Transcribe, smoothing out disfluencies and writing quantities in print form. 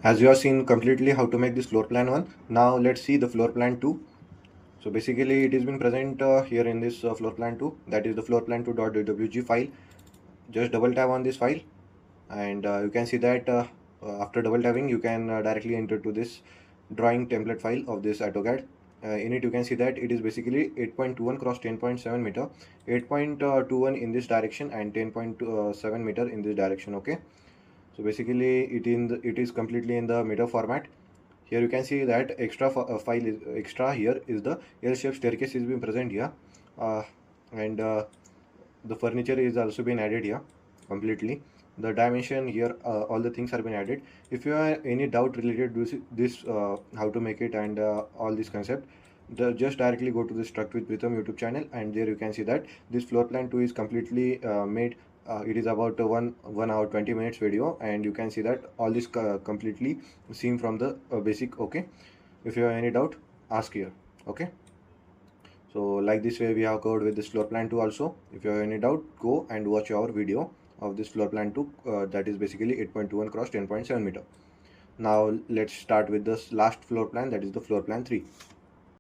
As you have seen completely how to make this floor plan 1, now let's see the floor plan 2. So basically it has been present here in this floor plan 2, that is the floor plan 2.dwg file. Just double tap on this file and you can see that after double tapping you can directly enter to this drawing template file of this AutoCAD. In it you can see that it is basically 8.21 cross 10.7 meter, 8.21 in this direction and 10.7 meter in this direction. Okay, so basically it is completely in the meter format. Here you can see that extra file is extra. Here is the L-shaped staircase is being present here, and the furniture is also been added here completely. The dimension here, all the things are been added. If you have any doubt related to this how to make it and all this concept, just directly go to the Struct with Pritham YouTube channel, and there you can see that this floor plan 2 is completely made. It is about a 1 hour 20 minutes video, and you can see that all this completely seen from the basic. Okay, if you have any doubt, ask here. Okay, so like this way we have covered with this floor plan 2 also. If you have any doubt, go and watch our video of this floor plan 2, that is basically 8.21 cross 10.7 meter. Now let's start with this last floor plan, that is the floor plan 3.